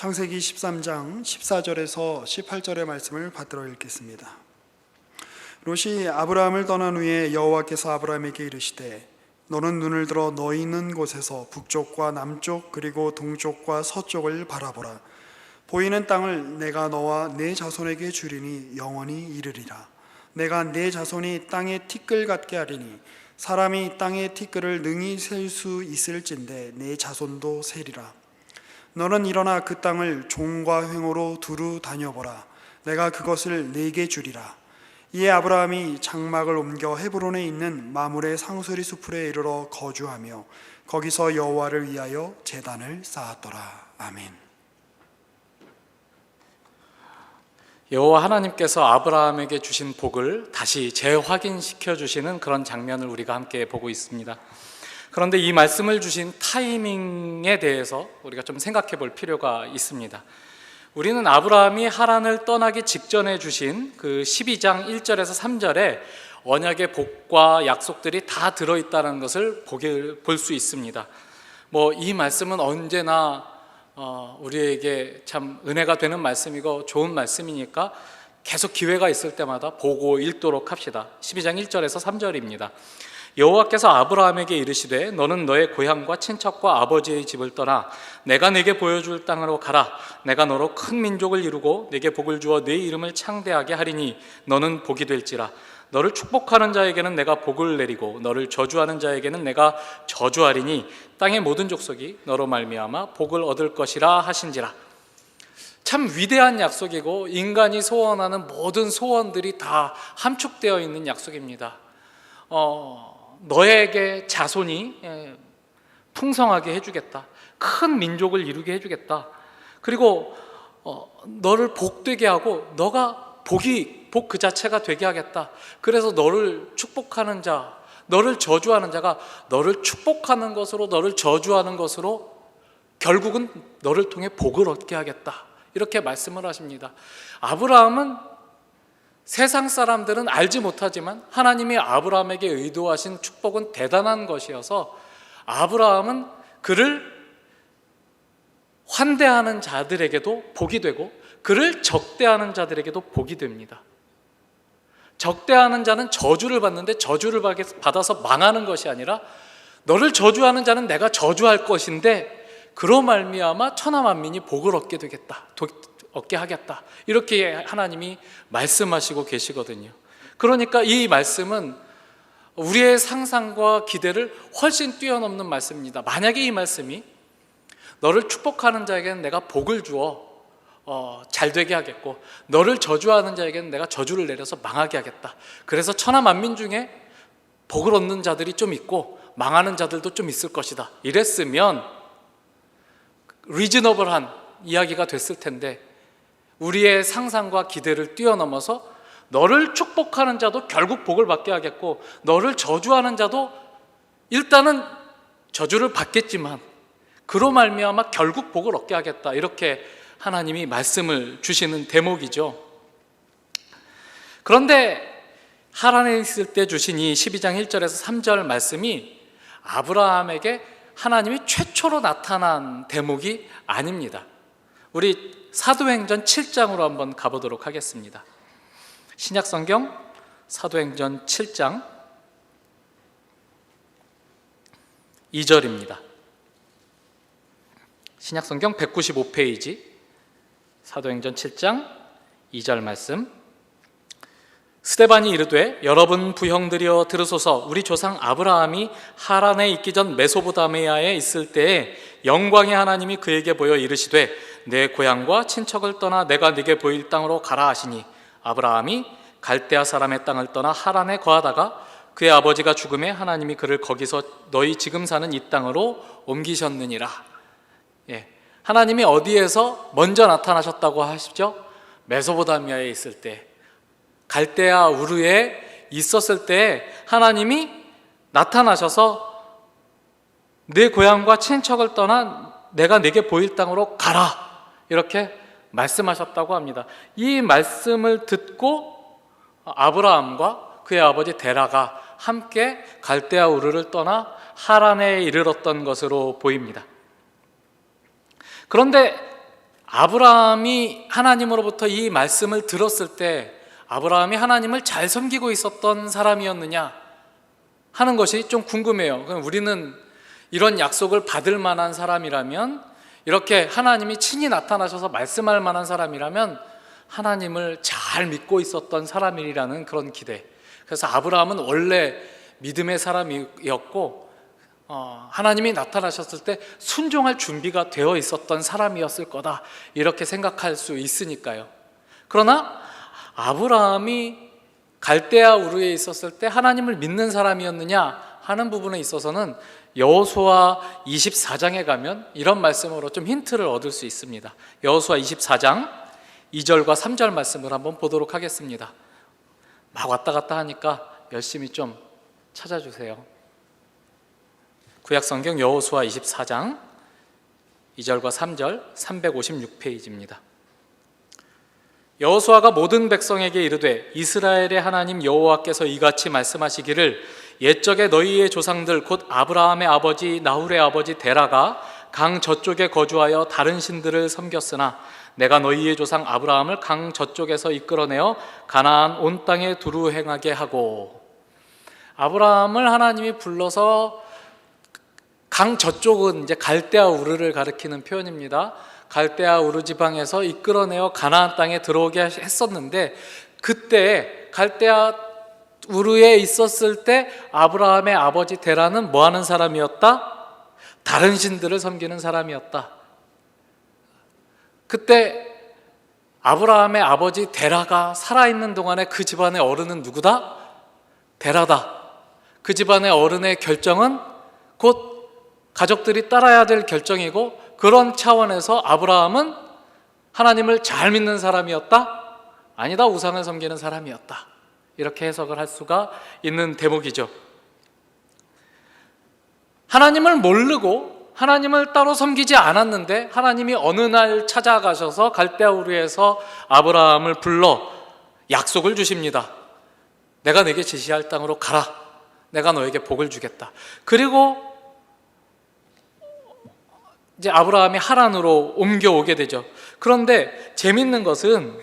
창세기 13장 14절에서 18절의 말씀을 받들어 읽겠습니다. 롯이 아브라함을 떠난 후에 여호와께서 아브라함에게 이르시되 너는 눈을 들어 너 있는 곳에서 북쪽과 남쪽 그리고 동쪽과 서쪽을 바라보라. 보이는 땅을 내가 너와 네 자손에게 주리니 영원히 이르리라. 내가 네 자손이 땅의 티끌 같게 하리니 사람이 땅의 티끌을 능히 셀 수 있을진데 네 자손도 세리라. 너는 일어나 그 땅을 종과 횡으로 두루 다녀보라. 내가 그것을 네게 주리라. 이에 아브라함이 장막을 옮겨 헤브론에 있는 마므레 상수리 수풀에 이르러 거주하며 거기서 여호와를 위하여 제단을 쌓았더라. 아멘. 여호와 하나님께서 아브라함에게 주신 복을 다시 재확인시켜 주시는 그런 장면을 우리가 함께 보고 있습니다. 그런데 이 말씀을 주신 타이밍에 대해서 우리가 좀 생각해 볼 필요가 있습니다. 우리는 아브라함이 하란을 떠나기 직전에 주신 그 12장 1절에서 3절에 언약의 복과 약속들이 다 들어있다는 것을 볼 수 있습니다. 이 말씀은 언제나 우리에게 참 은혜가 되는 말씀이고 좋은 말씀이니까 계속 기회가 있을 때마다 보고 읽도록 합시다. 12장 1절에서 3절입니다. 여호와께서 아브라함에게 이르시되 너는 너의 고향과 친척과 아버지의 집을 떠나 내가 네게 보여줄 땅으로 가라. 내가 너로 큰 민족을 이루고 네게 복을 주어 네 이름을 창대하게 하리니 너는 복이 될지라. 너를 축복하는 자에게는 내가 복을 내리고 너를 저주하는 자에게는 내가 저주하리니 땅의 모든 족속이 너로 말미암아 복을 얻을 것이라 하신지라. 참 위대한 약속이고 인간이 소원하는 모든 소원들이 다 함축되어 있는 약속입니다. 너에게 자손이 풍성하게 해주겠다. 큰 민족을 이루게 해주겠다. 그리고 너를 복되게 하고 너가 복 그 자체가 되게 하겠다. 그래서 너를 축복하는 자, 너를 저주하는 자가 너를 축복하는 것으로 너를 저주하는 것으로 결국은 너를 통해 복을 얻게 하겠다. 이렇게 말씀을 하십니다. 아브라함은 세상 사람들은 알지 못하지만 하나님이 아브라함에게 의도하신 축복은 대단한 것이어서 아브라함은 그를 환대하는 자들에게도 복이 되고 그를 적대하는 자들에게도 복이 됩니다. 적대하는 자는 저주를 받는데 저주를 받아서 망하는 것이 아니라 너를 저주하는 자는 내가 저주할 것인데 그로 말미암아 천하 만민이 복을 얻게 되겠다. 얻게 하겠다. 이렇게 하나님이 말씀하시고 계시거든요. 그러니까 이 말씀은 우리의 상상과 기대를 훨씬 뛰어넘는 말씀입니다. 만약에 이 말씀이 너를 축복하는 자에게는 내가 복을 주어 잘 되게 하겠고 너를 저주하는 자에게는 내가 저주를 내려서 망하게 하겠다. 그래서 천하 만민 중에 복을 얻는 자들이 좀 있고 망하는 자들도 좀 있을 것이다. 이랬으면 리즈너블한 이야기가 됐을 텐데 우리의 상상과 기대를 뛰어넘어서 너를 축복하는 자도 결국 복을 받게 하겠고 너를 저주하는 자도 일단은 저주를 받겠지만 그로 말미암아 결국 복을 얻게 하겠다. 이렇게 하나님이 말씀을 주시는 대목이죠. 그런데 하란에 있을 때 주신 이 12장 1절에서 3절 말씀이 아브라함에게 하나님이 최초로 나타난 대목이 아닙니다. 우리 사도행전 7장으로 한번 가보도록 하겠습니다. 신약성경 사도행전 7장 2절입니다. 신약성경 195페이지 사도행전 7장 2절 말씀. 스데반이 이르되 여러분 부형들이여 들으소서. 우리 조상 아브라함이 하란에 있기 전 메소포타미아에 있을 때에 영광의 하나님이 그에게 보여 이르시되 내 고향과 친척을 떠나 내가 네게 보일 땅으로 가라 하시니 아브라함이 갈대아 사람의 땅을 떠나 하란에 거하다가 그의 아버지가 죽음에 하나님이 그를 거기서 너희 지금 사는 이 땅으로 옮기셨느니라. 하나님이 어디에서 먼저 나타나셨다고 하시죠? 메소포타미아에 있을 때, 갈대아 우르에 있었을 때 하나님이 나타나셔서 내 고향과 친척을 떠나 내가 네게 보일 땅으로 가라. 이렇게 말씀하셨다고 합니다. 이 말씀을 듣고 아브라함과 그의 아버지 데라가 함께 갈대아 우르를 떠나 하란에 이르렀던 것으로 보입니다. 그런데 아브라함이 하나님으로부터 이 말씀을 들었을 때 아브라함이 하나님을 잘 섬기고 있었던 사람이었느냐 하는 것이 좀 궁금해요. 그럼 우리는 이런 약속을 받을 만한 사람이라면, 이렇게 하나님이 친히 나타나셔서 말씀할 만한 사람이라면 하나님을 잘 믿고 있었던 사람이라는 그런 기대. 그래서 아브라함은 원래 믿음의 사람이었고 하나님이 나타나셨을 때 순종할 준비가 되어 있었던 사람이었을 거다, 이렇게 생각할 수 있으니까요. 그러나 아브라함이 갈대아 우르에 있었을 때 하나님을 믿는 사람이었느냐 하는 부분에 있어서는 여호수아 24장에 가면 이런 말씀으로 좀 힌트를 얻을 수 있습니다. 여호수아 24장 2절과 3절 말씀을 한번 보도록 하겠습니다. 막 왔다 갔다 하니까 열심히 좀 찾아주세요. 구약성경 여호수아 24장 2절과 3절 356페이지입니다. 여호수아가 모든 백성에게 이르되 이스라엘의 하나님 여호와께서 이같이 말씀하시기를 옛적에 너희의 조상들 곧 아브라함의 아버지 나홀의 아버지 데라가 강 저쪽에 거주하여 다른 신들을 섬겼으나 내가 너희의 조상 아브라함을 강 저쪽에서 이끌어내어 가나안 온 땅에 두루 행하게 하고, 아브라함을 하나님이 불러서 강 저쪽은 이제 갈대아 우르를 가리키는 표현입니다. 갈대아 우르 지방에서 이끌어내어 가나안 땅에 들어오게 했었는데, 그때 갈대아 우르에 있었을 때 아브라함의 아버지 데라는 뭐 하는 사람이었다? 다른 신들을 섬기는 사람이었다. 그때 아브라함의 아버지 데라가 살아있는 동안에 그 집안의 어른은 누구다? 데라다. 그 집안의 어른의 결정은 곧 가족들이 따라야 될 결정이고, 그런 차원에서 아브라함은 하나님을 잘 믿는 사람이었다? 아니다, 우상을 섬기는 사람이었다. 이렇게 해석을 할 수가 있는 대목이죠. 하나님을 모르고 하나님을 따로 섬기지 않았는데 하나님이 어느 날 찾아가셔서 갈대아 우르에서 아브라함을 불러 약속을 주십니다. 내가 내게 지시할 땅으로 가라. 내가 너에게 복을 주겠다. 그리고 이제 아브라함이 하란으로 옮겨오게 되죠. 그런데 재밌는 것은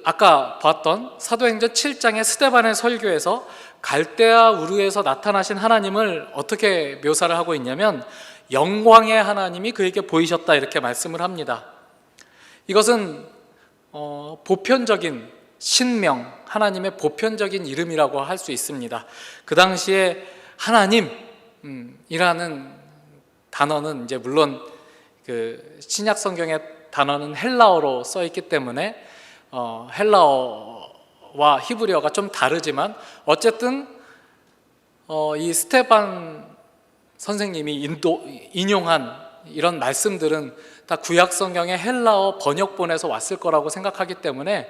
아까 봤던 사도행전 7장의 스데반의 설교에서 갈대아 우르에서 나타나신 하나님을 어떻게 묘사를 하고 있냐면 영광의 하나님이 그에게 보이셨다, 이렇게 말씀을 합니다. 이것은 보편적인 신명, 하나님의 보편적인 이름이라고 할 수 있습니다. 그 당시에 하나님이라는 단어는 이제 물론 그 신약 성경의 단어는 헬라어로 써 있기 때문에 헬라어와 히브리어가 좀 다르지만 어쨌든 이 스테반 선생님이 인용한 이런 말씀들은 다 구약 성경의 헬라어 번역본에서 왔을 거라고 생각하기 때문에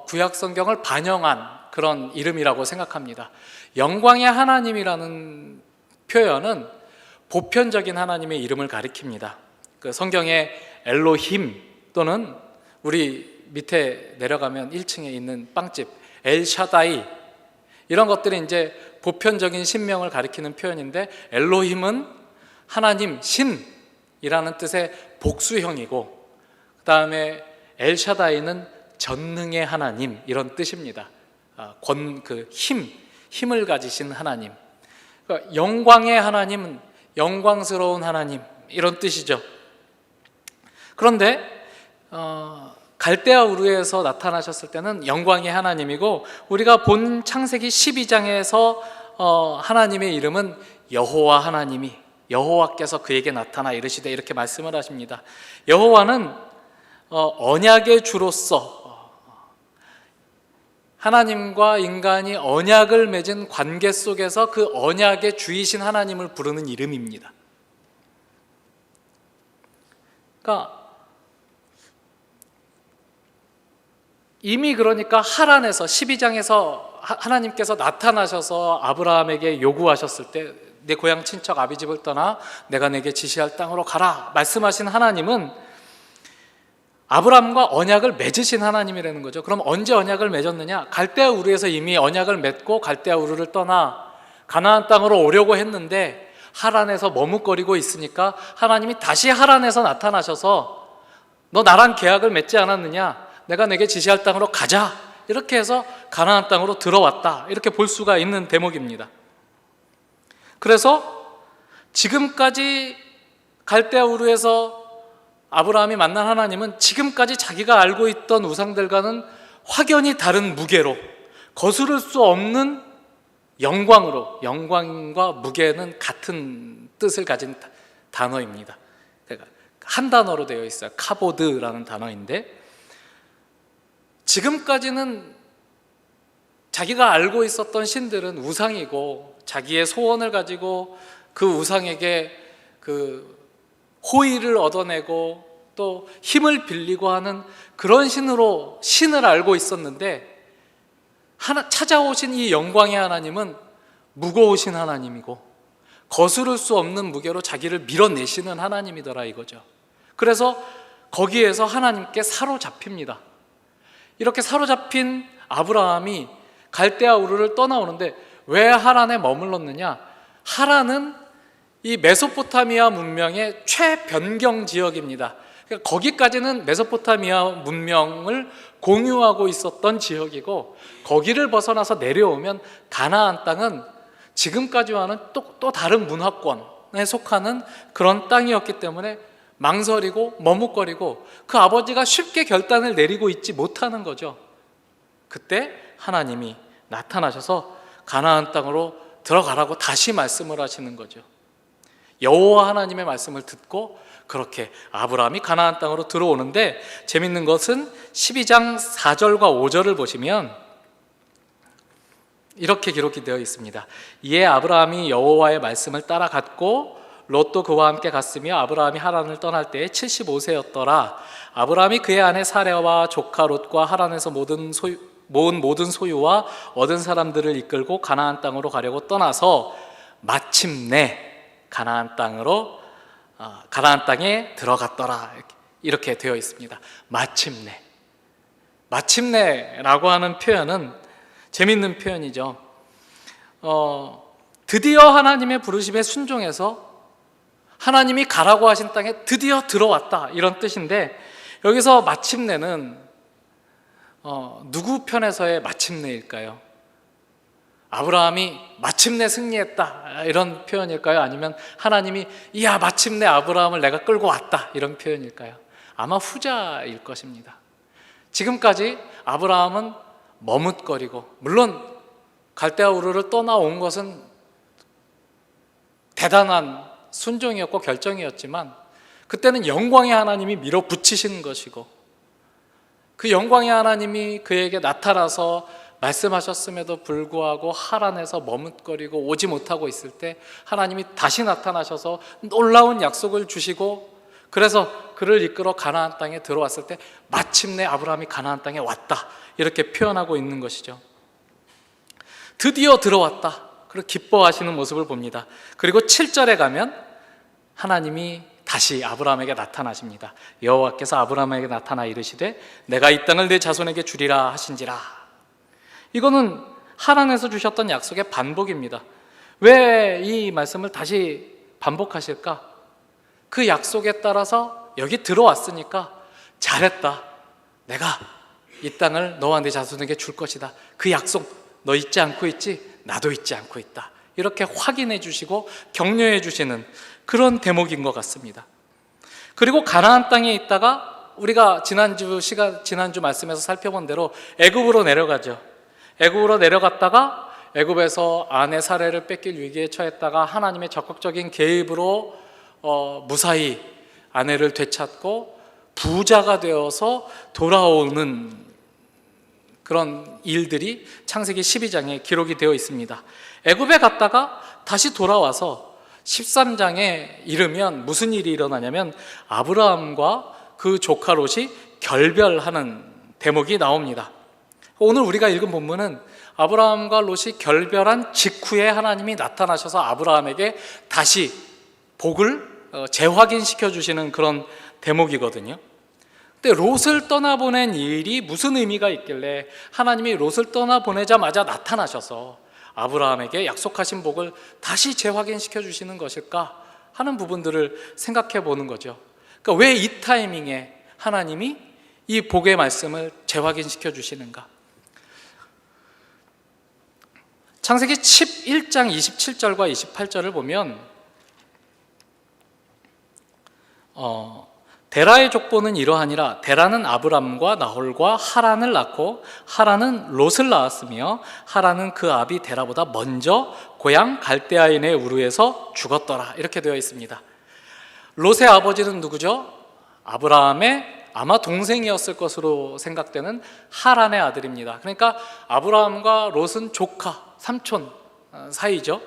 구약 성경을 반영한 그런 이름이라고 생각합니다. 영광의 하나님이라는 표현은 보편적인 하나님의 이름을 가리킵니다. 그 성경의 엘로힘 또는 우리 밑에 내려가면 1층에 있는 빵집 엘샤다이, 이런 것들이 이제 보편적인 신명을 가리키는 표현인데, 엘로힘은 하나님, 신이라는 뜻의 복수형이고, 그 다음에 엘샤다이는 전능의 하나님, 이런 뜻입니다. 힘을 가지신 하나님. 그러니까 영광의 하나님은 영광스러운 하나님, 이런 뜻이죠. 그런데 갈대아 우르에서 나타나셨을 때는 영광의 하나님이고, 우리가 본 창세기 12장에서 하나님의 이름은 여호와 하나님이, 여호와께서 그에게 나타나 이르시되, 이렇게 말씀을 하십니다. 여호와는 언약의 주로서 하나님과 인간이 언약을 맺은 관계 속에서 그 언약의 주이신 하나님을 부르는 이름입니다. 그러니까 이미 하란에서 12장에서 하나님께서 나타나셔서 아브라함에게 요구하셨을 때 내 고향 친척 아비집을 떠나 내가 내게 지시할 땅으로 가라 말씀하신 하나님은 아브라함과 언약을 맺으신 하나님이라는 거죠. 그럼 언제 언약을 맺었느냐? 갈대아 우르에서 이미 언약을 맺고 갈대아 우르를 떠나 가나안 땅으로 오려고 했는데 하란에서 머뭇거리고 있으니까 하나님이 다시 하란에서 나타나셔서 너 나랑 계약을 맺지 않았느냐? 내가 내게 지시할 땅으로 가자. 이렇게 해서 가나안 땅으로 들어왔다. 이렇게 볼 수가 있는 대목입니다. 그래서 지금까지 갈대아 우르에서 아브라함이 만난 하나님은 지금까지 자기가 알고 있던 우상들과는 확연히 다른 무게로, 거스를 수 없는 영광으로, 영광과 무게는 같은 뜻을 가진 단어입니다. 그러니까 한 단어로 되어 있어요. 카보드라는 단어인데, 지금까지는 자기가 알고 있었던 신들은 우상이고 자기의 소원을 가지고 그 우상에게 그 호의를 얻어내고 또 힘을 빌리고 하는 그런 신을 알고 있었는데, 찾아오신 이 영광의 하나님은 무거우신 하나님이고 거스를 수 없는 무게로 자기를 밀어내시는 하나님이더라 이거죠. 그래서 거기에서 하나님께 사로잡힙니다. 이렇게 사로잡힌 아브라함이 갈대아 우르를 떠나오는데 왜 하란에 머물렀느냐? 하란은 이 메소포타미아 문명의 최변경 지역입니다. 그러니까 거기까지는 메소포타미아 문명을 공유하고 있었던 지역이고, 거기를 벗어나서 내려오면 가나안 땅은 지금까지와는 또 다른 문화권에 속하는 그런 땅이었기 때문에 망설이고 머뭇거리고 그 아버지가 쉽게 결단을 내리고 있지 못하는 거죠. 그때 하나님이 나타나셔서 가나안 땅으로 들어가라고 다시 말씀을 하시는 거죠. 여호와 하나님의 말씀을 듣고 그렇게 아브라함이 가나안 땅으로 들어오는데, 재밌는 것은 12장 4절과 5절을 보시면 이렇게 기록이 되어 있습니다. 이에 아브라함이 여호와의 말씀을 따라갔고 롯도 그와 함께 갔으며 아브라함이 하란을 떠날 때에 75세였더라. 아브라함이 그의 아내 사레와 조카 롯과 하란에서 모은 모든 소유와 얻은 사람들을 이끌고 가나안 땅으로 가려고 떠나서 마침내 가나안 땅에 들어갔더라. 이렇게 되어 있습니다. 마침내라고 하는 표현은 재밌는 표현이죠. 드디어 하나님의 부르심에 순종해서 하나님이 가라고 하신 땅에 드디어 들어왔다, 이런 뜻인데, 여기서 마침내는 누구 편에서의 마침내일까요? 아브라함이 마침내 승리했다, 이런 표현일까요? 아니면 하나님이 이야 마침내 아브라함을 내가 끌고 왔다, 이런 표현일까요? 아마 후자일 것입니다. 지금까지 아브라함은 머뭇거리고, 물론 갈대아 우르를 떠나온 것은 대단한 순종이었고 결정이었지만, 그때는 영광의 하나님이 밀어붙이신 것이고, 그 영광의 하나님이 그에게 나타나서 말씀하셨음에도 불구하고 하란에서 머뭇거리고 오지 못하고 있을 때 하나님이 다시 나타나셔서 놀라운 약속을 주시고, 그래서 그를 이끌어 가나안 땅에 들어왔을 때 마침내 아브라함이 가나안 땅에 왔다, 이렇게 표현하고 있는 것이죠. 드디어 들어왔다, 그리고 기뻐하시는 모습을 봅니다. 그리고 7절에 가면 하나님이 다시 아브라함에게 나타나십니다. 여호와께서 아브라함에게 나타나 이르시되 내가 이 땅을 내 자손에게 주리라 하신지라. 이거는 하란에서 주셨던 약속의 반복입니다. 왜 이 말씀을 다시 반복하실까? 그 약속에 따라서 여기 들어왔으니까 잘했다, 내가 이 땅을 너와 내 자손에게 줄 것이다, 그 약속 너 잊지 않고 있지? 나도 잊지 않고 있다, 이렇게 확인해 주시고 격려해 주시는 그런 대목인 것 같습니다. 그리고 가나안 땅에 있다가 우리가 지난주 말씀에서 살펴본 대로 애굽으로 내려가죠. 애굽으로 내려갔다가 애굽에서 아내 사레를 뺏길 위기에 처했다가 하나님의 적극적인 개입으로 무사히 아내를 되찾고 부자가 되어서 돌아오는 그런 일들이 창세기 12장에 기록이 되어 있습니다. 애굽에 갔다가 다시 돌아와서 13장에 이르면 무슨 일이 일어나냐면 아브라함과 그 조카 롯이 결별하는 대목이 나옵니다. 오늘 우리가 읽은 본문은 아브라함과 롯이 결별한 직후에 하나님이 나타나셔서 아브라함에게 다시 복을 재확인시켜 주시는 그런 대목이거든요. 근데 롯을 떠나보낸 일이 무슨 의미가 있길래 하나님이 롯을 떠나보내자마자 나타나셔서 아브라함에게 약속하신 복을 다시 재확인시켜 주시는 것일까 하는 부분들을 생각해 보는 거죠. 그러니까 왜 이 타이밍에 하나님이 이 복의 말씀을 재확인시켜 주시는가? 창세기 11장 27절과 28절을 보면 데라의 족보는 이러하니라. 데라는 아브람과 나홀과 하란을 낳고 하란은 롯을 낳았으며 하란은 그 아비 데라보다 먼저 고향 갈대아인의 우르에서 죽었더라. 이렇게 되어 있습니다. 롯의 아버지는 누구죠? 아브라함의 아마 동생이었을 것으로 생각되는 하란의 아들입니다. 그러니까 아브라함과 롯은 조카, 삼촌 사이죠.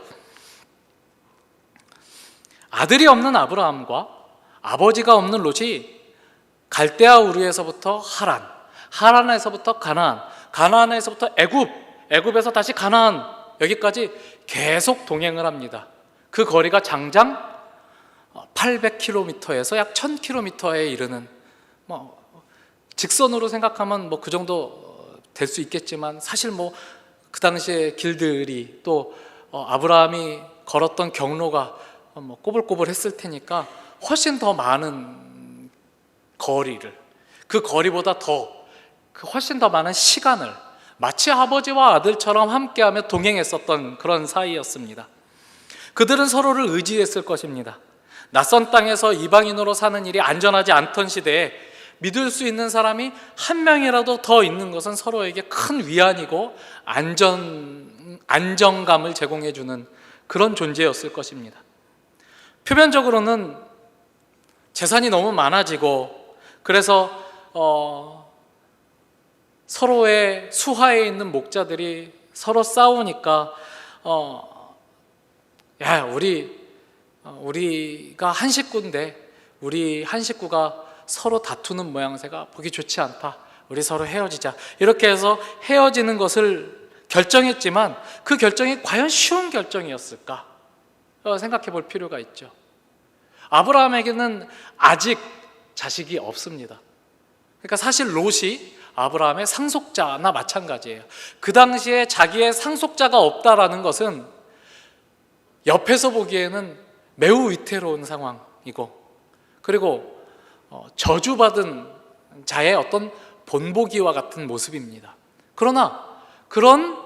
아들이 없는 아브라함과 아버지가 없는 롯이 갈대아 우르에서부터 하란, 하란에서부터 가나안, 가나안에서부터 애굽, 애굽에서 다시 가나안, 여기까지 계속 동행을 합니다. 그 거리가 장장 800km에서 약 1000km에 이르는, 직선으로 생각하면 그 정도 될 수 있겠지만 사실 그 당시에 길들이 또 아브라함이 걸었던 경로가 꼬불꼬불 했을 테니까 훨씬 더 많은 거리를, 그 거리보다 훨씬 더 많은 시간을 마치 아버지와 아들처럼 함께하며 동행했었던 그런 사이였습니다. 그들은 서로를 의지했을 것입니다. 낯선 땅에서 이방인으로 사는 일이 안전하지 않던 시대에 믿을 수 있는 사람이 한 명이라도 더 있는 것은 서로에게 큰 위안이고 안정감을 제공해주는 그런 존재였을 것입니다. 표면적으로는 재산이 너무 많아지고 그래서 서로의 수하에 있는 목자들이 서로 싸우니까 우리가 한 식구인데 우리 한 식구가 서로 다투는 모양새가 보기 좋지 않다. 우리 서로 헤어지자. 이렇게 해서 헤어지는 것을 결정했지만 그 결정이 과연 쉬운 결정이었을까? 생각해 볼 필요가 있죠. 아브라함에게는 아직 자식이 없습니다. 그러니까 사실 롯이 아브라함의 상속자나 마찬가지예요. 그 당시에 자기의 상속자가 없다라는 것은 옆에서 보기에는 매우 위태로운 상황이고, 그리고 저주받은 자의 어떤 본보기와 같은 모습입니다. 그러나 그런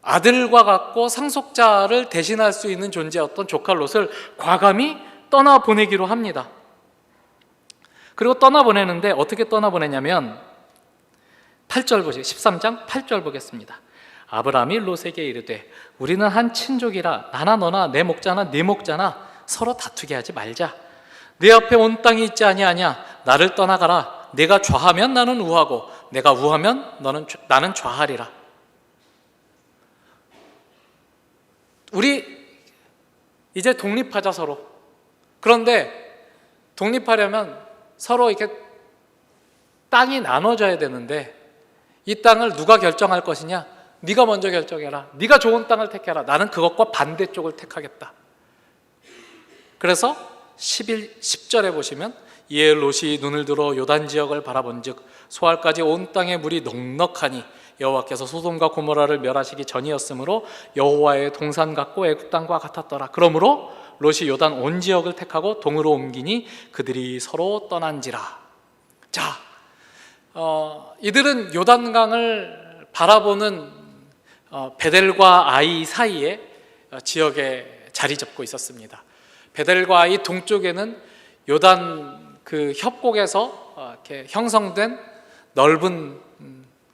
아들과 같고 상속자를 대신할 수 있는 존재였던 조카 롯을 과감히 떠나보내기로 합니다. 그리고 떠나보내는데 어떻게 떠나보내냐면 8절 보시죠. 13장 8절 보겠습니다. 아브라함이 롯에게 이르되 우리는 한 친족이라 나나 너나 내 목자나 네 목자나 서로 다투게 하지 말자. 내 앞에 온 땅이 있지 아니하냐. 나를 떠나가라. 내가 좌하면 나는 우하고 내가 우하면 나는 좌하리라. 우리 이제 독립하자 서로. 그런데 독립하려면 서로 이렇게 땅이 나눠져야 되는데 이 땅을 누가 결정할 것이냐? 네가 먼저 결정해라. 네가 좋은 땅을 택해라. 나는 그것과 반대쪽을 택하겠다. 그래서 10절에 보시면 이에 롯이 눈을 들어 요단 지역을 바라본즉 소알까지 온 땅에 물이 넉넉하니 여호와께서 소돔과 고모라를 멸하시기 전이었으므로 여호와의 동산 같고 애굽 땅과 같았더라. 그러므로 롯이 요단 온 지역을 택하고 동으로 옮기니 그들이 서로 떠난지라. 자, 이들은 요단강을 바라보는 베델과 아이 사이에 지역에 자리 잡고 있었습니다. 베델과 아이 동쪽에는 요단 그 협곡에서 이렇게 형성된 넓은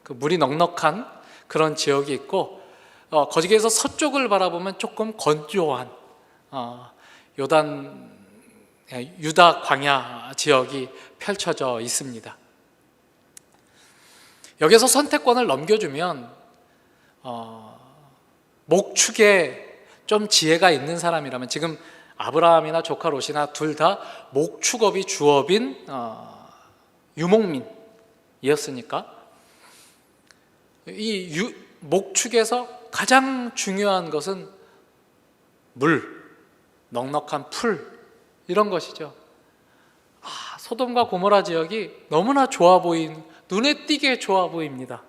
그 물이 넉넉한 그런 지역이 있고, 거기에서 서쪽을 바라보면 조금 건조한 요단 유다 광야 지역이 펼쳐져 있습니다. 여기서 선택권을 넘겨주면 목축에 좀 지혜가 있는 사람이라면, 지금 아브라함이나 조카 롯이나 둘 다 목축업이 주업인 유목민이었으니까 이 목축에서 가장 중요한 것은 물, 넉넉한 풀, 이런 것이죠. 소돔과 고모라 지역이 너무나 좋아 눈에 띄게 좋아 보입니다.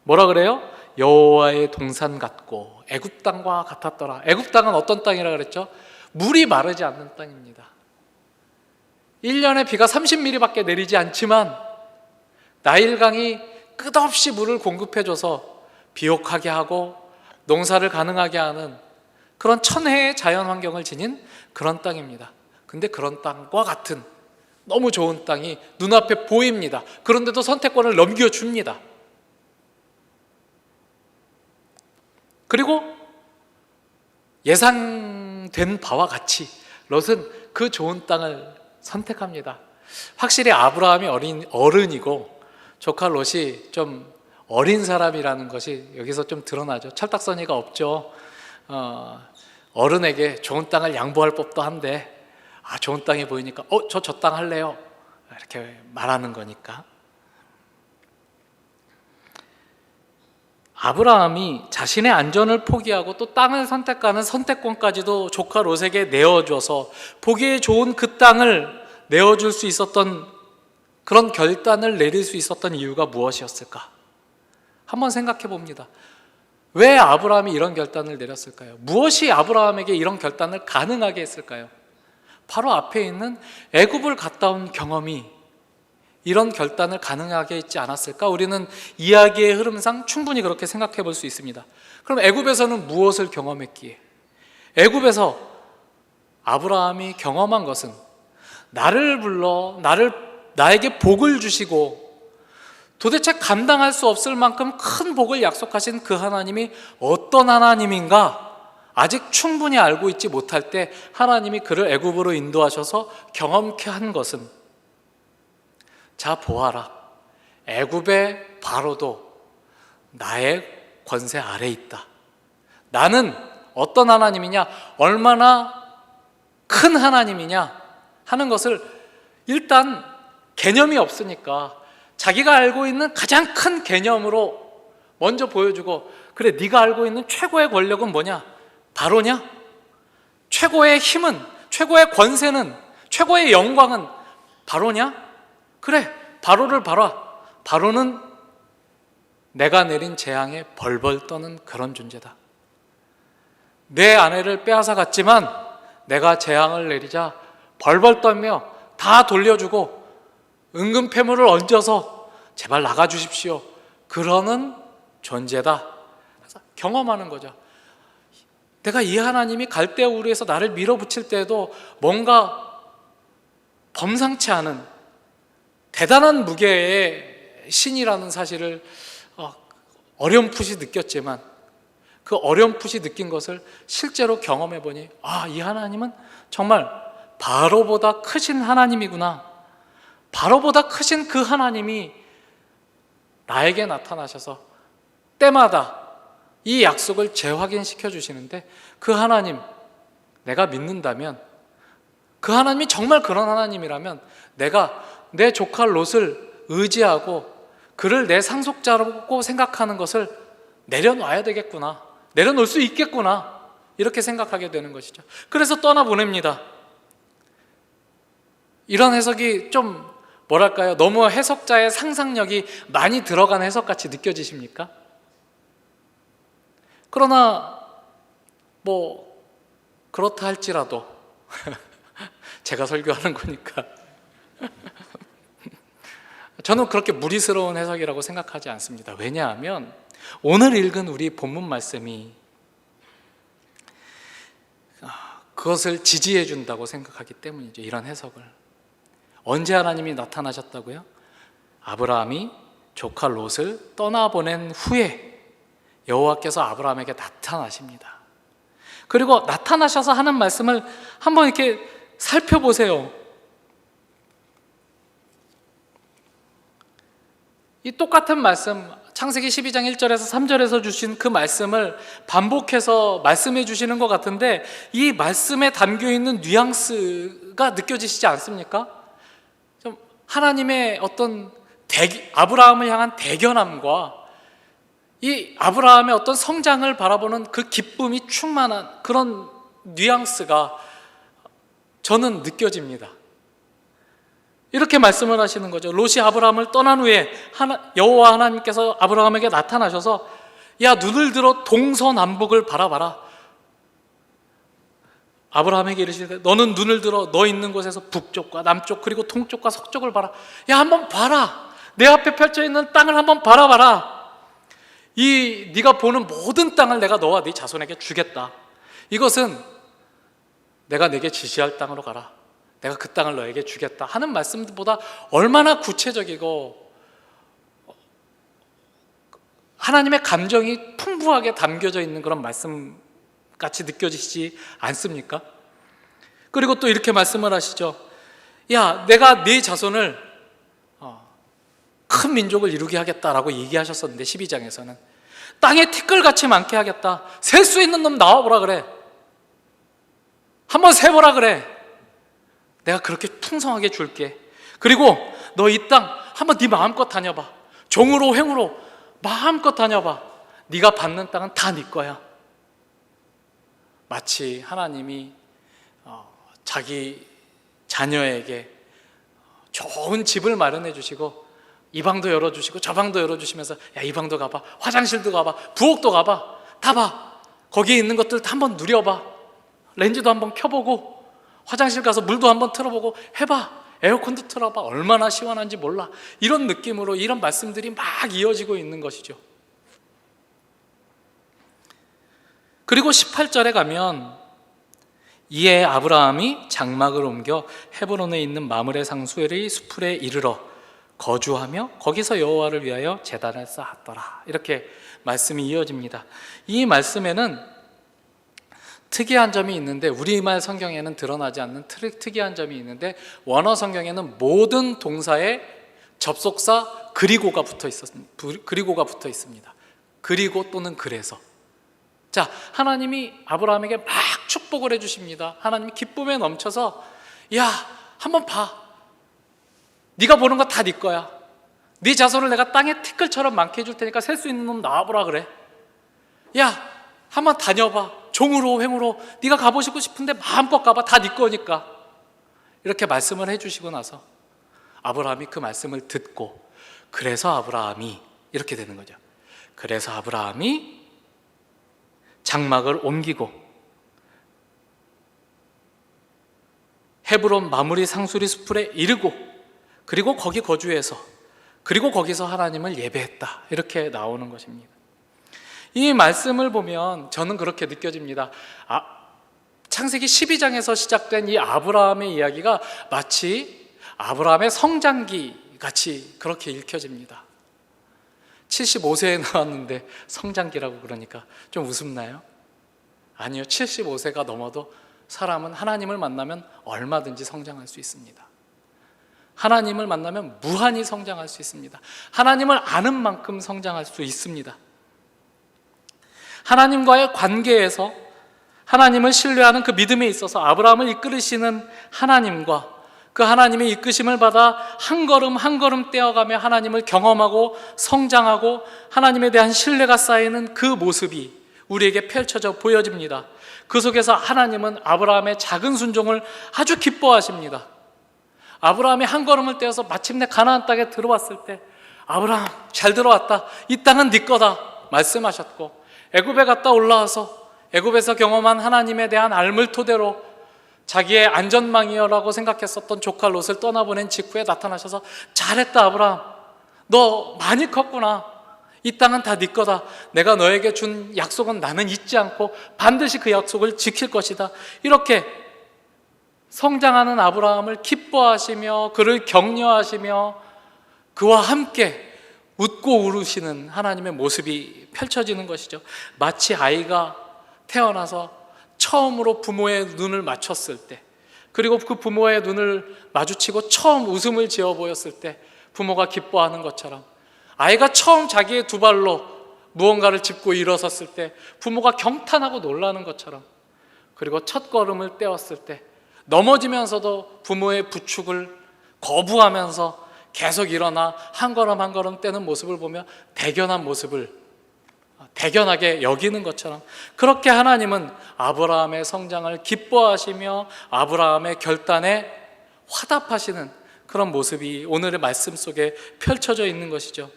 뭐라 그래요? 여호와의 동산 같고 애굽 땅과 같았더라. 애굽 땅은 어떤 땅이라 그랬죠? 물이 마르지 않는 땅입니다. 1년에 비가 30mm밖에 내리지 않지만 나일강이 끝없이 물을 공급해줘서 비옥하게 하고 농사를 가능하게 하는 그런 천혜의 자연 환경을 지닌 그런 땅입니다. 근데 그런 땅과 같은 너무 좋은 땅이 눈앞에 보입니다. 그런데도 선택권을 넘겨줍니다. 그리고 예상된 바와 같이 롯은 그 좋은 땅을 선택합니다. 확실히 아브라함이 어른이고 조카 롯이 좀 어린 사람이라는 것이 여기서 좀 드러나죠. 철딱서니가 없죠. 어른에게 좋은 땅을 양보할 법도 한데 좋은 땅이 보이니까 저 땅 할래요 이렇게 말하는 거니까. 아브라함이 자신의 안전을 포기하고 또 땅을 선택하는 선택권까지도 조카 롯에게 내어줘서 보기에 좋은 그 땅을 내어줄 수 있었던, 그런 결단을 내릴 수 있었던 이유가 무엇이었을까? 한번 생각해 봅니다. 왜 아브라함이 이런 결단을 내렸을까요? 무엇이 아브라함에게 이런 결단을 가능하게 했을까요? 바로 앞에 있는 애굽을 갔다 온 경험이 이런 결단을 가능하게 했지 않았을까? 우리는 이야기의 흐름상 충분히 그렇게 생각해 볼 수 있습니다. 그럼 애굽에서는 무엇을 경험했기에? 애굽에서 아브라함이 경험한 것은 나를 불러 나에게 복을 주시고 도대체 감당할 수 없을 만큼 큰 복을 약속하신 그 하나님이 어떤 하나님인가 아직 충분히 알고 있지 못할 때 하나님이 그를 애굽으로 인도하셔서 경험케 한 것은, 자 보아라, 애굽의 바로도 나의 권세 아래 있다. 나는 어떤 하나님이냐, 얼마나 큰 하나님이냐 하는 것을 일단 개념이 없으니까 자기가 알고 있는 가장 큰 개념으로 먼저 보여주고, 그래 네가 알고 있는 최고의 권력은 뭐냐? 바로냐? 최고의 힘은, 최고의 권세는, 최고의 영광은 바로냐? 그래 바로를 봐라. 바로는 내가 내린 재앙에 벌벌 떠는 그런 존재다. 내 아내를 빼앗아 갔지만 내가 재앙을 내리자 벌벌 떨며 다 돌려주고 은근 패물을 얹어서 제발 나가주십시오, 그러는 존재다. 그래서 경험하는 거죠. 내가 이 하나님이 갈대우르에서 나를 밀어붙일 때에도 뭔가 범상치 않은 대단한 무게의 신이라는 사실을 어렴풋이 느꼈지만, 그 어렴풋이 느낀 것을 실제로 경험해 보니 이 하나님은 정말 바로보다 크신 하나님이구나. 바로보다 크신 그 하나님이 나에게 나타나셔서 때마다 이 약속을 재확인시켜 주시는데, 그 하나님 내가 믿는다면, 그 하나님이 정말 그런 하나님이라면 내가 내 조카 롯을 의지하고 그를 내 상속자라고 생각하는 것을 내려놔야 되겠구나, 내려놓을 수 있겠구나, 이렇게 생각하게 되는 것이죠. 그래서 떠나보냅니다. 이런 해석이 좀 뭐랄까요, 너무 해석자의 상상력이 많이 들어간 해석같이 느껴지십니까? 그러나 뭐 그렇다 할지라도 제가 설교하는 거니까 저는 그렇게 무리스러운 해석이라고 생각하지 않습니다. 왜냐하면 오늘 읽은 우리 본문 말씀이 그것을 지지해 준다고 생각하기 때문이죠. 이런 해석을. 언제 하나님이 나타나셨다고요? 아브라함이 조카 롯을 떠나보낸 후에 여호와께서 아브라함에게 나타나십니다. 그리고 나타나셔서 하는 말씀을 한번 이렇게 살펴보세요. 이 똑같은 말씀, 창세기 12장 1절에서 3절에서 주신 그 말씀을 반복해서 말씀해 주시는 것 같은데, 이 말씀에 담겨있는 뉘앙스가 느껴지시지 않습니까? 좀 하나님의 어떤 아브라함을 향한 대견함과 이 아브라함의 어떤 성장을 바라보는 그 기쁨이 충만한 그런 뉘앙스가 저는 느껴집니다. 이렇게 말씀을 하시는 거죠. 롯이 아브라함을 떠난 후에 여호와 하나님께서 아브라함에게 나타나셔서 야, 눈을 들어 동서남북을 바라봐라. 아브라함에게 이르시되 너는 눈을 들어 너 있는 곳에서 북쪽과 남쪽 그리고 동쪽과 서쪽을 봐라. 야, 한번 봐라. 내 앞에 펼쳐 있는 땅을 한번 바라봐라. 이 네가 보는 모든 땅을 내가 너와 네 자손에게 주겠다. 이것은 내가 내게 지시할 땅으로 가라. 내가 그 땅을 너에게 주겠다 하는 말씀보다 얼마나 구체적이고 하나님의 감정이 풍부하게 담겨져 있는 그런 말씀 같이 느껴지시지 않습니까? 그리고 또 이렇게 말씀을 하시죠. 야, 내가 네 자손을 큰 민족을 이루게 하겠다라고 얘기하셨었는데 12장에서는 땅에 티끌같이 많게 하겠다. 셀 수 있는 놈 나와보라 그래. 한번 세보라 그래. 내가 그렇게 풍성하게 줄게. 그리고 너 이 땅 한번 네 마음껏 다녀봐. 종으로 횡으로 마음껏 다녀봐. 네가 받는 땅은 다 네 거야. 마치 하나님이 자기 자녀에게 좋은 집을 마련해 주시고 이 방도 열어주시고 저 방도 열어주시면서 야, 이 방도 가봐, 화장실도 가봐, 부엌도 가봐, 다 봐. 거기에 있는 것들 다 한번 누려봐. 렌즈도 한번 켜보고 화장실 가서 물도 한번 틀어보고 해봐. 에어컨도 틀어봐. 얼마나 시원한지 몰라. 이런 느낌으로 이런 말씀들이 막 이어지고 있는 것이죠. 그리고 18절에 가면 이에 아브라함이 장막을 옮겨 헤브론에 있는 마므레 상수의 수풀에 이르러 거주하며 거기서 여호와를 위하여 제단을 쌓았더라. 이렇게 말씀이 이어집니다. 이 말씀에는 특이한 점이 있는데 우리말 성경에는 드러나지 않는 특이한 점이 있는데 원어 성경에는 모든 동사에 접속사 그리고가 붙어 있습니다. 그리고 또는 그래서. 자, 하나님이 아브라함에게 막 축복을 해주십니다. 하나님이 기쁨에 넘쳐서 야, 한번 봐. 네가 보는 거 다 네 거야. 네 자손을 내가 땅에 티끌처럼 많게 해줄 테니까 셀 수 있는 놈 나와보라 그래. 야, 한번 다녀봐. 종으로 횡으로 네가 가보시고 싶은데 마음껏 가봐. 다 네 거니까. 이렇게 말씀을 해주시고 나서 아브라함이 그 말씀을 듣고 그래서 아브라함이 이렇게 되는 거죠. 그래서 아브라함이 장막을 옮기고 헤브론 마므리 상수리 수풀에 이르고 그리고 거기 거주해서 그리고 거기서 하나님을 예배했다. 이렇게 나오는 것입니다. 이 말씀을 보면 저는 그렇게 느껴집니다. 창세기 12장에서 시작된 이 아브라함의 이야기가 마치 아브라함의 성장기 같이 그렇게 읽혀집니다. 75세에 나왔는데 성장기라고 그러니까 좀 우습나요? 아니요, 75세가 넘어도 사람은 하나님을 만나면 얼마든지 성장할 수 있습니다. 하나님을 만나면 무한히 성장할 수 있습니다. 하나님을 아는 만큼 성장할 수 있습니다. 하나님과의 관계에서 하나님을 신뢰하는 그 믿음에 있어서 아브라함을 이끌으시는 하나님과 그 하나님의 이끄심을 받아 한 걸음 한 걸음 떼어가며 하나님을 경험하고 성장하고 하나님에 대한 신뢰가 쌓이는 그 모습이 우리에게 펼쳐져 보여집니다. 그 속에서 하나님은 아브라함의 작은 순종을 아주 기뻐하십니다. 아브라함이 한 걸음을 떼어서 마침내 가나안 땅에 들어왔을 때 아브라함 잘 들어왔다. 이 땅은 네 거다 말씀하셨고 애굽에 갔다 올라와서 애굽에서 경험한 하나님에 대한 알물 토대로 자기의 안전망이여라고 생각했었던 조카 롯을 떠나보낸 직후에 나타나셔서 잘했다 아브라함, 너 많이 컸구나. 이 땅은 다 네 거다. 내가 너에게 준 약속은 나는 잊지 않고 반드시 그 약속을 지킬 것이다. 이렇게 성장하는 아브라함을 기뻐하시며 그를 격려하시며 그와 함께 웃고 울으시는 하나님의 모습이 펼쳐지는 것이죠. 마치 아이가 태어나서 처음으로 부모의 눈을 맞췄을 때, 그리고 그 부모의 눈을 마주치고 처음 웃음을 지어 보였을 때 부모가 기뻐하는 것처럼, 아이가 처음 자기의 두 발로 무언가를 짚고 일어섰을 때 부모가 경탄하고 놀라는 것처럼, 그리고 첫 걸음을 떼었을 때 넘어지면서도 부모의 부축을 거부하면서 계속 일어나 한 걸음 한 걸음 떼는 모습을 보며 대견하게 여기는 것처럼, 그렇게 하나님은 아브라함의 성장을 기뻐하시며 아브라함의 결단에 화답하시는 그런 모습이 오늘의 말씀 속에 펼쳐져 있는 것이죠.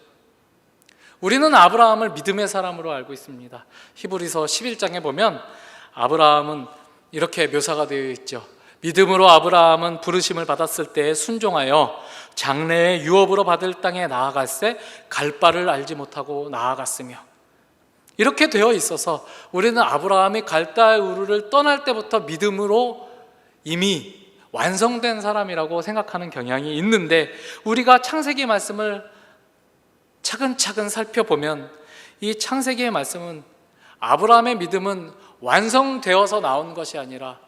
우리는 아브라함을 믿음의 사람으로 알고 있습니다. 히브리서 11장에 보면 아브라함은 이렇게 묘사가 되어 있죠. 믿음으로 아브라함은 부르심을 받았을 때에 순종하여 장래의 유업으로 받을 땅에 나아갈새 갈 바를 알지 못하고 나아갔으며, 이렇게 되어 있어서 우리는 아브라함이 갈대아 우르를 떠날 때부터 믿음으로 이미 완성된 사람이라고 생각하는 경향이 있는데, 우리가 창세기 말씀을 차근차근 살펴보면 이 창세기의 말씀은 아브라함의 믿음은 완성되어서 나온 것이 아니라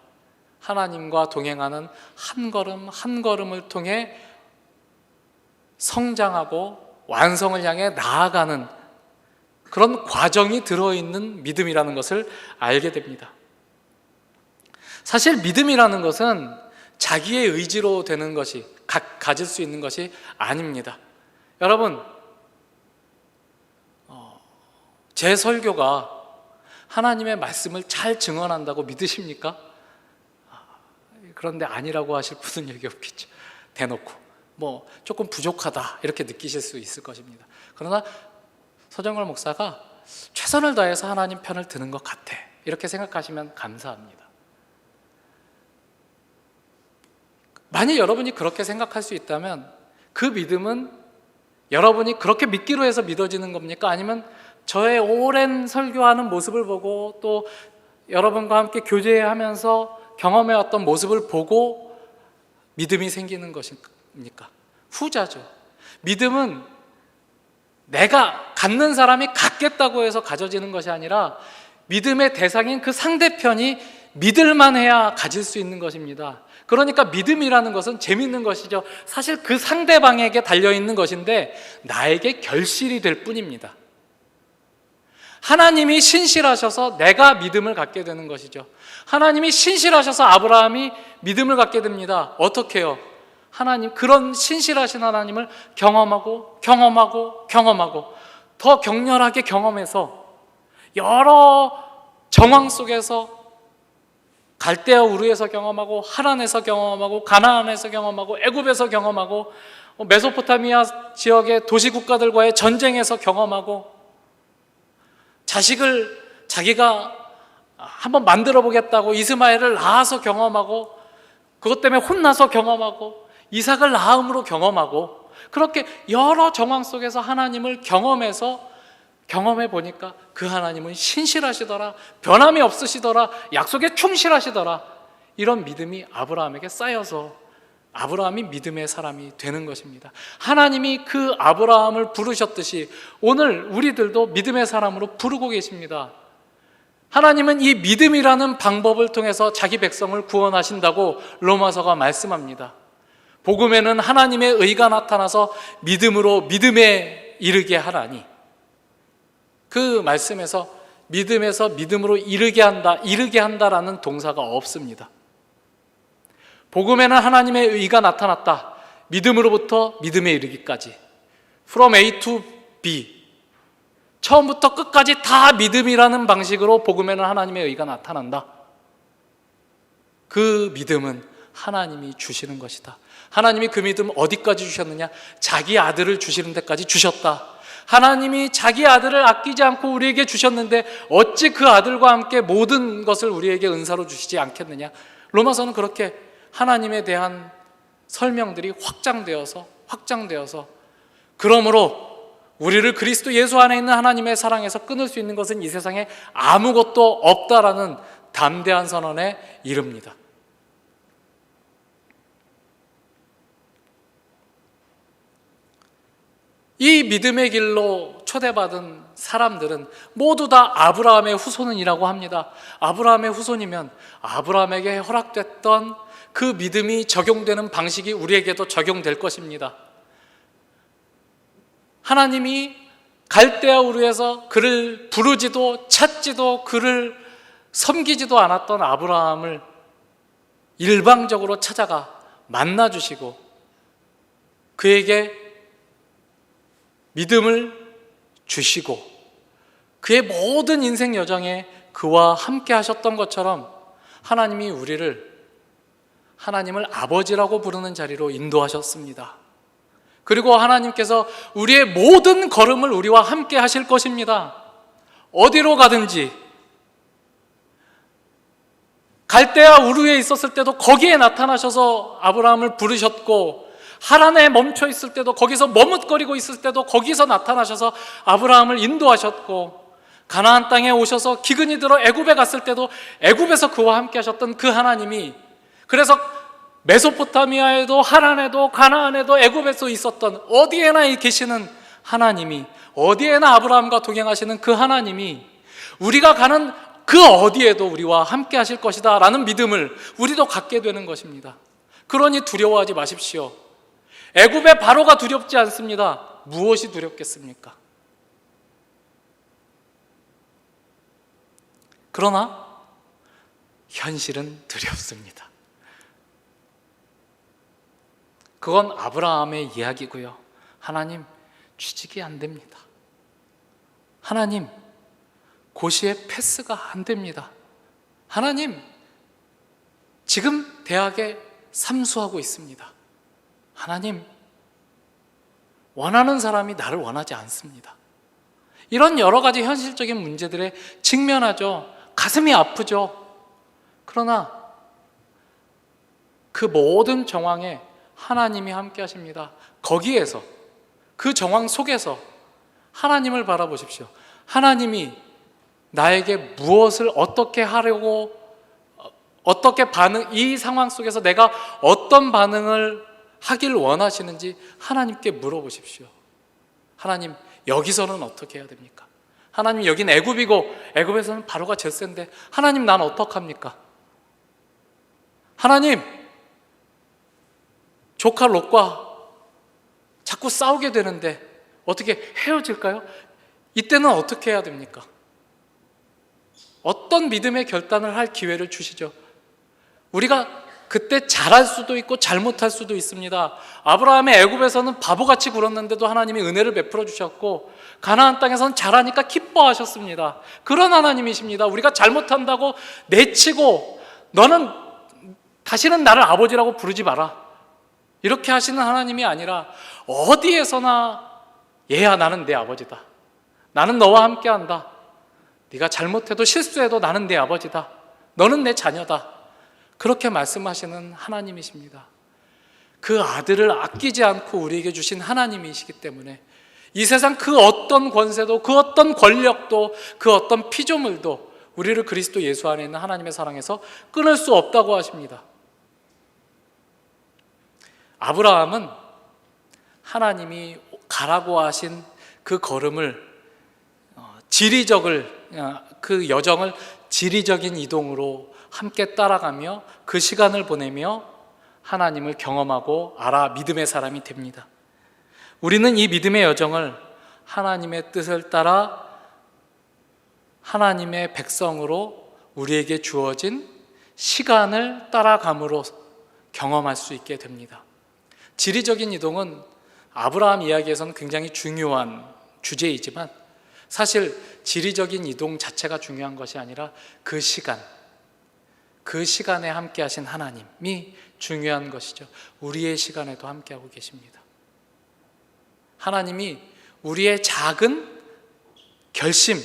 하나님과 동행하는 한 걸음 한 걸음을 통해 성장하고 완성을 향해 나아가는 그런 과정이 들어있는 믿음이라는 것을 알게 됩니다. 사실 믿음이라는 것은 자기의 의지로 되는 것이, 가질 수 있는 것이 아닙니다. 여러분, 제 설교가 하나님의 말씀을 잘 증언한다고 믿으십니까? 그런데 아니라고 하실 분은 여기 없겠죠. 대놓고 조금 부족하다 이렇게 느끼실 수 있을 것입니다. 그러나 서정걸 목사가 최선을 다해서 하나님 편을 드는 것 같아, 이렇게 생각하시면 감사합니다. 만약 여러분이 그렇게 생각할 수 있다면 그 믿음은 여러분이 그렇게 믿기로 해서 믿어지는 겁니까? 아니면 저의 오랜 설교하는 모습을 보고 또 여러분과 함께 교제하면서 경험해왔던 모습을 보고 믿음이 생기는 것입니까? 후자죠. 믿음은 내가 갖는 사람이 갖겠다고 해서 가져지는 것이 아니라 믿음의 대상인 그 상대편이 믿을만 해야 가질 수 있는 것입니다. 그러니까 믿음이라는 것은 재밌는 것이죠. 사실 그 상대방에게 달려있는 것인데 나에게 결실이 될 뿐입니다. 하나님이 신실하셔서 내가 믿음을 갖게 되는 것이죠. 하나님이 신실하셔서 아브라함이 믿음을 갖게 됩니다. 어떻게 해요? 하나님, 그런 신실하신 하나님을 경험하고 더 격렬하게 경험해서 여러 정황 속에서 갈대아 우르에서 경험하고, 하란에서 경험하고, 가나안에서 경험하고, 애굽에서 경험하고, 메소포타미아 지역의 도시 국가들과의 전쟁에서 경험하고, 자식을 자기가 한번 만들어 보겠다고 이스마엘을 낳아서 경험하고, 그것 때문에 혼나서 경험하고, 이삭을 낳음으로 경험하고, 그렇게 여러 정황 속에서 하나님을 경험해 보니까 그 하나님은 신실하시더라, 변함이 없으시더라, 약속에 충실하시더라, 이런 믿음이 아브라함에게 쌓여서 아브라함이 믿음의 사람이 되는 것입니다. 하나님이 그 아브라함을 부르셨듯이 오늘 우리들도 믿음의 사람으로 부르고 계십니다. 하나님은 이 믿음이라는 방법을 통해서 자기 백성을 구원하신다고 로마서가 말씀합니다. 복음에는 하나님의 의가 나타나서 믿음으로 믿음에 이르게 하라니, 그 말씀에서 믿음에서 믿음으로 이르게 한다라는 동사가 없습니다. 복음에는 하나님의 의가 나타났다, 믿음으로부터 믿음에 이르기까지, From A to B, 처음부터 끝까지 다 믿음이라는 방식으로 복음에는 하나님의 의가 나타난다. 그 믿음은 하나님이 주시는 것이다. 하나님이 그 믿음 어디까지 주셨느냐? 자기 아들을 주시는 데까지 주셨다. 하나님이 자기 아들을 아끼지 않고 우리에게 주셨는데 어찌 그 아들과 함께 모든 것을 우리에게 은사로 주시지 않겠느냐? 로마서는 그렇게 하나님에 대한 설명들이 확장되어서 그러므로 우리를 그리스도 예수 안에 있는 하나님의 사랑에서 끊을 수 있는 것은 이 세상에 아무것도 없다라는 담대한 선언에 이릅니다. 이 믿음의 길로 초대받은 사람들은 모두 다 아브라함의 후손이라고 합니다. 아브라함의 후손이면 아브라함에게 허락됐던 그 믿음이 적용되는 방식이 우리에게도 적용될 것입니다. 하나님이 갈대아 우르에서 그를 부르지도 찾지도 그를 섬기지도 않았던 아브라함을 일방적으로 찾아가 만나주시고 그에게 믿음을 주시고 그의 모든 인생 여정에 그와 함께 하셨던 것처럼 하나님이 우리를 하나님을 아버지라고 부르는 자리로 인도하셨습니다. 그리고 하나님께서 우리의 모든 걸음을 우리와 함께 하실 것입니다. 어디로 가든지, 갈대아 우르에 있었을 때도 거기에 나타나셔서 아브라함을 부르셨고, 하란에 멈춰 있을 때도, 거기서 머뭇거리고 있을 때도 거기서 나타나셔서 아브라함을 인도하셨고, 가나안 땅에 오셔서 기근이 들어 애굽에 갔을 때도 애굽에서 그와 함께 하셨던 그 하나님이, 그래서 메소포타미아에도 하란에도 가나안에도 애굽에서 있었던 어디에나 계시는 하나님이, 어디에나 아브라함과 동행하시는 그 하나님이 우리가 가는 그 어디에도 우리와 함께 하실 것이다 라는 믿음을 우리도 갖게 되는 것입니다. 그러니 두려워하지 마십시오. 애굽의 바로가 두렵지 않습니다. 무엇이 두렵겠습니까? 그러나 현실은 두렵습니다. 그건 아브라함의 이야기고요. 하나님, 취직이 안 됩니다. 하나님, 고시에 패스가 안 됩니다. 하나님, 지금 대학에 삼수하고 있습니다. 하나님, 원하는 사람이 나를 원하지 않습니다. 이런 여러 가지 현실적인 문제들에 직면하죠. 가슴이 아프죠. 그러나 그 모든 정황에 하나님이 함께 하십니다. 거기에서, 그 정황 속에서 하나님을 바라보십시오. 하나님이 나에게 무엇을 어떻게 하려고, 어떻게 이 상황 속에서 내가 어떤 반응을 하길 원하시는지 하나님께 물어보십시오. 하나님, 여기서는 어떻게 해야 됩니까? 하나님, 여긴 애굽이고 애굽에서는 바로가 제일 센데 하나님, 난 어떡합니까? 하나님, 조카 롯과 자꾸 싸우게 되는데 어떻게 헤어질까요? 이때는 어떻게 해야 됩니까? 어떤 믿음의 결단을 할 기회를 주시죠. 우리가 그때 잘할 수도 있고 잘못할 수도 있습니다. 아브라함의 애굽에서는 바보같이 굴었는데도 하나님이 은혜를 베풀어 주셨고, 가나안 땅에서는 잘하니까 기뻐하셨습니다. 그런 하나님이십니다. 우리가 잘못한다고 내치고 너는 다시는 나를 아버지라고 부르지 마라, 이렇게 하시는 하나님이 아니라 어디에서나 얘야, 나는 내 아버지다. 나는 너와 함께한다. 네가 잘못해도 실수해도 나는 내 아버지다. 너는 내 자녀다. 그렇게 말씀하시는 하나님이십니다. 그 아들을 아끼지 않고 우리에게 주신 하나님이시기 때문에 이 세상 그 어떤 권세도, 그 어떤 권력도, 그 어떤 피조물도 우리를 그리스도 예수 안에 있는 하나님의 사랑에서 끊을 수 없다고 하십니다. 아브라함은 하나님이 가라고 하신 그 걸음을 그 여정을 지리적인 이동으로 함께 따라가며 그 시간을 보내며 하나님을 경험하고 알아 믿음의 사람이 됩니다. 우리는 이 믿음의 여정을 하나님의 뜻을 따라 하나님의 백성으로 우리에게 주어진 시간을 따라감으로 경험할 수 있게 됩니다. 지리적인 이동은 아브라함 이야기에서는 굉장히 중요한 주제이지만 사실 지리적인 이동 자체가 중요한 것이 아니라 그 시간에 함께 하신 하나님이 중요한 것이죠. 우리의 시간에도 함께하고 계십니다. 하나님이 우리의 작은 결심,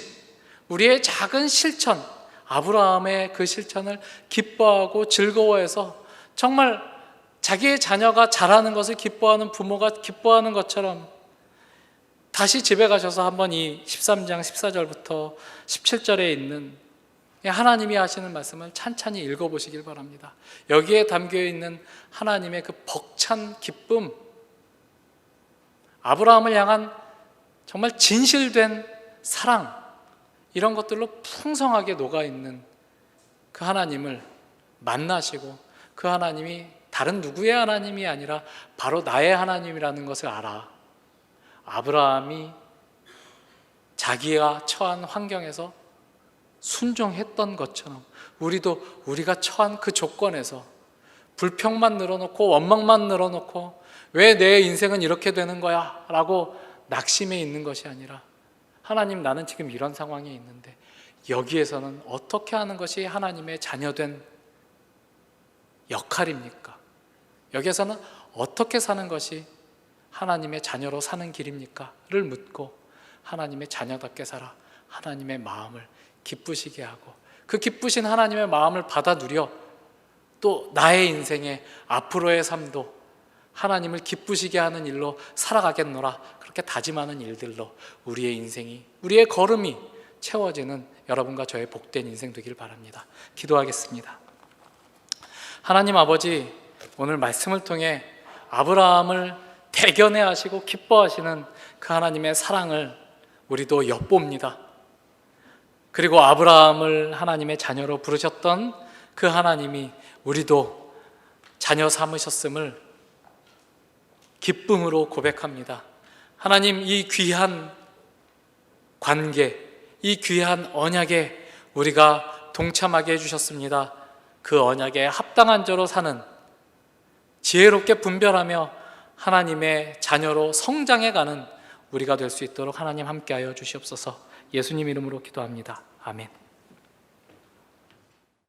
우리의 작은 실천, 아브라함의 그 실천을 기뻐하고 즐거워해서 정말 자기의 자녀가 잘하는 것을 기뻐하는 부모가 기뻐하는 것처럼 다시 집에 가셔서 한번 이 13장 14절부터 17절에 있는 하나님이 하시는 말씀을 찬찬히 읽어보시길 바랍니다. 여기에 담겨있는 하나님의 그 벅찬 기쁨, 아브라함을 향한 정말 진실된 사랑, 이런 것들로 풍성하게 녹아있는 그 하나님을 만나시고 그 하나님이 다른 누구의 하나님이 아니라 바로 나의 하나님이라는 것을 알아 아브라함이 자기가 처한 환경에서 순종했던 것처럼 우리가 처한 그 조건에서 불평만 늘어놓고 원망만 늘어놓고 왜 내 인생은 이렇게 되는 거야? 라고 낙심해 있는 것이 아니라 하나님, 나는 지금 이런 상황에 있는데 여기에서는 어떻게 하는 것이 하나님의 자녀된 역할입니까? 여기에서는 어떻게 사는 것이 하나님의 자녀로 사는 길입니까? 를 묻고 하나님의 자녀답게 살아 하나님의 마음을 기쁘시게 하고 그 기쁘신 하나님의 마음을 받아 누려 또 나의 인생의 앞으로의 삶도 하나님을 기쁘시게 하는 일로 살아가겠노라, 그렇게 다짐하는 일들로 우리의 인생이, 우리의 걸음이 채워지는 여러분과 저의 복된 인생 되길 바랍니다. 기도하겠습니다. 하나님 아버지, 오늘 말씀을 통해 아브라함을 대견해 하시고 기뻐하시는 그 하나님의 사랑을 우리도 엿봅니다. 그리고 아브라함을 하나님의 자녀로 부르셨던 그 하나님이 우리도 자녀 삼으셨음을 기쁨으로 고백합니다. 하나님, 이 귀한 관계, 이 귀한 언약에 우리가 동참하게 해주셨습니다. 그 언약에 합당한 자로 사는, 지혜롭게 분별하며 하나님의 자녀로 성장해가는 우리가 될 수 있도록 하나님 함께하여 주시옵소서. 예수님 이름으로 기도합니다. 아멘.